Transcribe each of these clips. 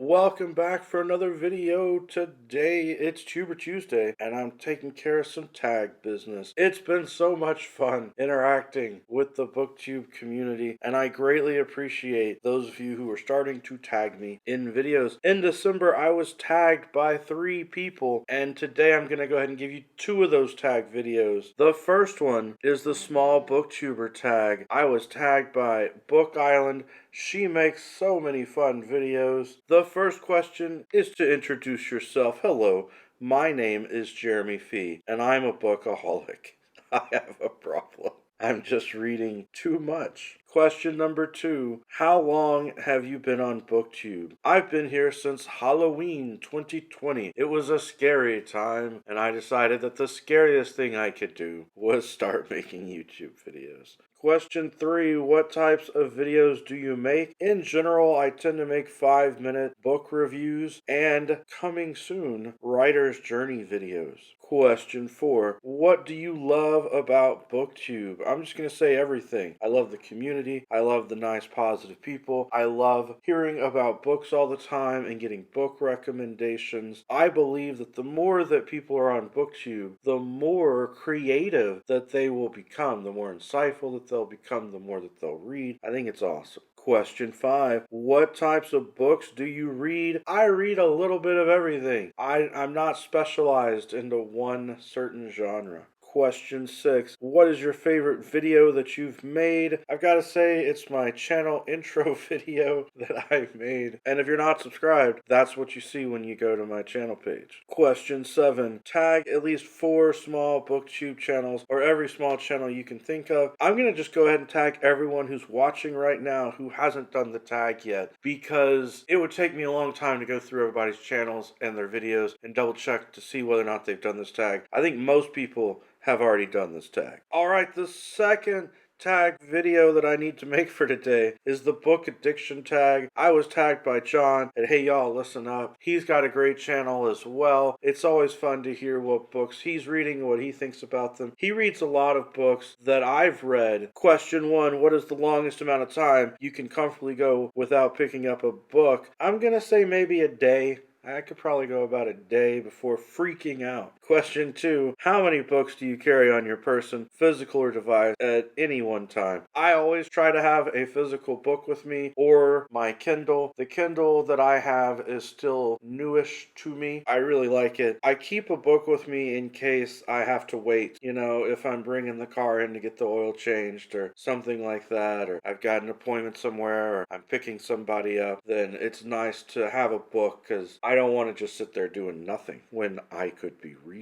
Welcome back for another video. Today it's Tuber Tuesday and I'm taking care of some tag business. It's been so much fun interacting with the Booktube community and I greatly appreciate those of you who are starting to tag me in videos. In December I was tagged by 3 people and today I'm going to go ahead and give you 2 of those tag videos. The first one is the Small Booktuber Tag. I was tagged by Book Island. She makes so many fun videos. The first question is to introduce yourself. Hello, my name is Jeremy Fee, and I'm a bookaholic. I have a problem. I'm just reading too much. Question number 2. How long have you been on Booktube? I've been here since Halloween 2020. It was a scary time, and I decided that the scariest thing I could do was start making YouTube videos. Question 3, what types of videos do you make? In general, I tend to make 5-minute book reviews and, coming soon, writer's journey videos. Question 4, what do you love about Booktube? I'm just going to say everything. I love the community. I love the nice, positive people. I love hearing about books all the time and getting book recommendations. I believe that the more that people are on Booktube, the more creative that they will become, the more insightful that they'll become, the more that they'll read. I think it's awesome. Question 5, what types of books do you read? I read a little bit of everything. I'm not specialized into one certain genre. Question 6, what is your favorite video that you've made? I've got to say it's my channel intro video that I've made. And if you're not subscribed, that's what you see when you go to my channel page. Question 7, tag at least 4 small booktube channels or every small channel you can think of. I'm going to just go ahead and tag everyone who's watching right now who hasn't done the tag yet because it would take me a long time to go through everybody's channels and their videos and double check to see whether or not they've done this tag. I think most people have already done this tag. Alright, the second tag video that I need to make for today is the book addiction tag. I was tagged by John, and hey y'all, listen up. He's got a great channel as well. It's always fun to hear what books he's reading, what he thinks about them. He reads a lot of books that I've read. Question 1, what is the longest amount of time you can comfortably go without picking up a book? I'm gonna say maybe a day. I could probably go about a day before freaking out. Question 2, how many books do you carry on your person, physical or device, at any one time? I always try to have a physical book with me or my Kindle. The Kindle that I have is still newish to me. I really like it. I keep a book with me in case I have to wait. You know, if I'm bringing the car in to get the oil changed or something like that, or I've got an appointment somewhere or I'm picking somebody up, then it's nice to have a book because I don't want to just sit there doing nothing when I could be reading.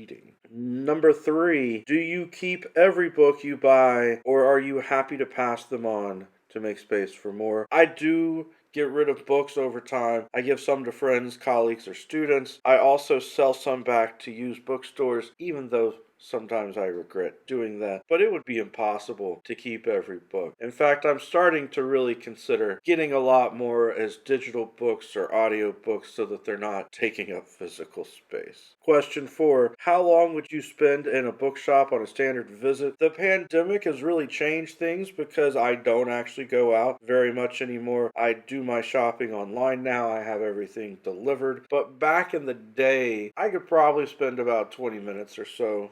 Number 3, do you keep every book you buy or are you happy to pass them on to make space for more? I do get rid of books over time. I give some to friends, colleagues, or students. I also sell some back to used bookstores, even though sometimes I regret doing that, but it would be impossible to keep every book. In fact, I'm starting to really consider getting a lot more as digital books or audio books so that they're not taking up physical space. Question 4, how long would you spend in a bookshop on a standard visit? The pandemic has really changed things because I don't actually go out very much anymore. I do my shopping online now. I have everything delivered, but back in the day, I could probably spend about 20 minutes or so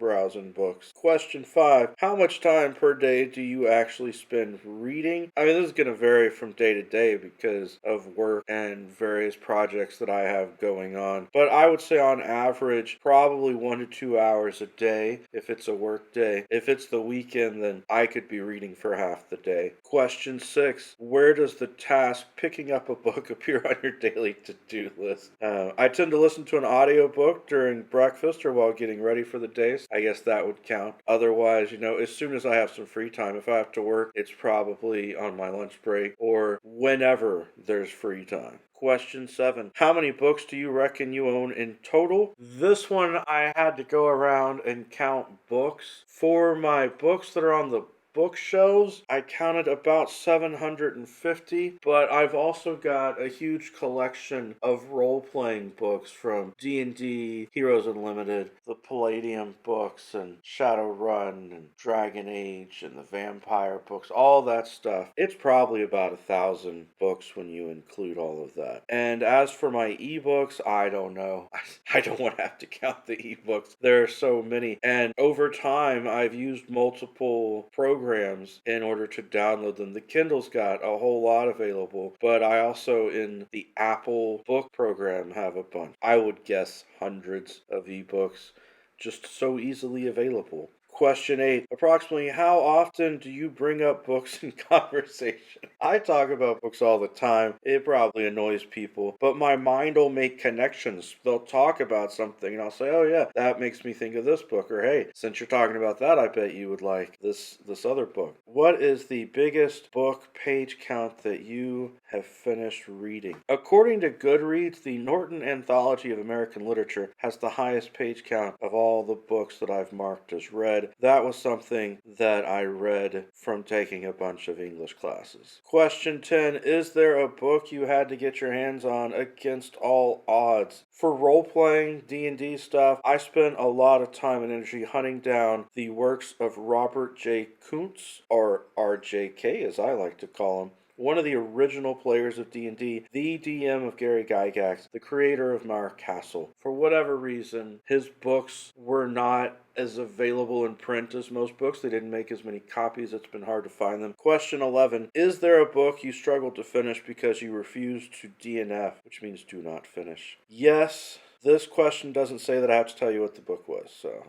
browsing books. Question 5, how much time per day do you actually spend reading? I mean, this is going to vary from day to day because of work and various projects that I have going on. But I would say on average, probably 1 to 2 hours a day if it's a work day. If it's the weekend, then I could be reading for half the day. Question 6, where does the task picking up a book appear on your daily to-do list? I tend to listen to an audiobook during breakfast or while getting ready for the days. I guess that would count. Otherwise, as soon as I have some free time, if I have to work, it's probably on my lunch break or whenever there's free time. Question 7, how many books do you reckon you own in total? This one I had to go around and count books. For my books that are on the bookshelves, I counted about 750, but I've also got a huge collection of role-playing books from D&D, Heroes Unlimited, the Palladium books, and Shadowrun, and Dragon Age, and the Vampire books, all that stuff. It's probably about 1,000 books when you include all of that. And as for my ebooks, I don't know. I don't want to have to count the ebooks. There are so many. And over time, I've used multiple programs in order to download them. The Kindle's got a whole lot available, but I also, in the Apple book program, have a bunch. I would guess hundreds of ebooks just so easily available. Question 8. Approximately how often do you bring up books in conversation? I talk about books all the time. It probably annoys people, but my mind will make connections. They'll talk about something and I'll say, oh yeah, that makes me think of this book. Or hey, since you're talking about that, I bet you would like this other book. What is the biggest book page count that you have finished reading? According to Goodreads, the Norton Anthology of American Literature has the highest page count of all the books that I've marked as read. That was something that I read from taking a bunch of English classes. Question 10. Is there a book you had to get your hands on against all odds? For role-playing D&D stuff, I spent a lot of time and energy hunting down the works of Robert J. Kuntz, or RJK as I like to call him. One of the original players of D&D, the DM of Gary Gygax, the creator of Mara Castle. For whatever reason, his books were not as available in print as most books. They didn't make as many copies. It's been hard to find them. Question 11. Is there a book you struggled to finish because you refused to DNF, which means do not finish? Yes. This question doesn't say that I have to tell you what the book was, so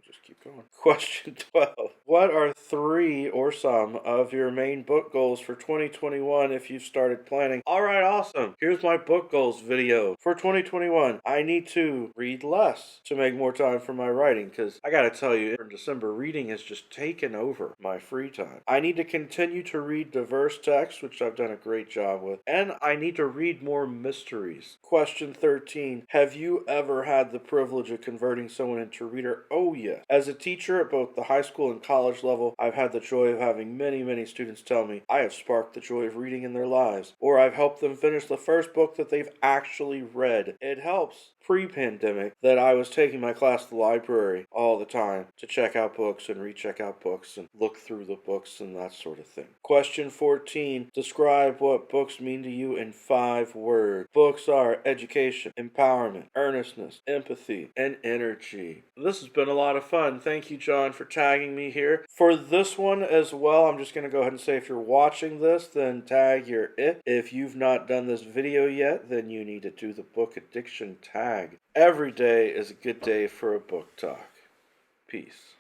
just keep going. Question 12. What are 3 or some of your main book goals for 2021 if you've started planning? Alright, awesome. Here's my book goals video. For 2021, I need to read less to make more time for my writing, because I gotta tell you, in December, reading has just taken over my free time. I need to continue to read diverse texts, which I've done a great job with, and I need to read more mysteries. Question 13. Have you ever had the privilege of converting someone into a reader? Oh yes. As a teacher at both the high school and college level, I've had the joy of having many students tell me I have sparked the joy of reading in their lives, or I've helped them finish the first book that they've actually read. It helps. Pre-pandemic, that I was taking my class at the library all the time to check out books and recheck out books and look through the books and that sort of thing. Question 14. Describe what books mean to you in 5 words. Books are education, empowerment, earnestness, empathy, and energy. This has been a lot of fun. Thank you, John, for tagging me here. For this one as well, I'm just going to go ahead and say if you're watching this, then tag your it. If you've not done this video yet, then you need to do the book addiction tag. Every day is a good day for a book talk. Peace.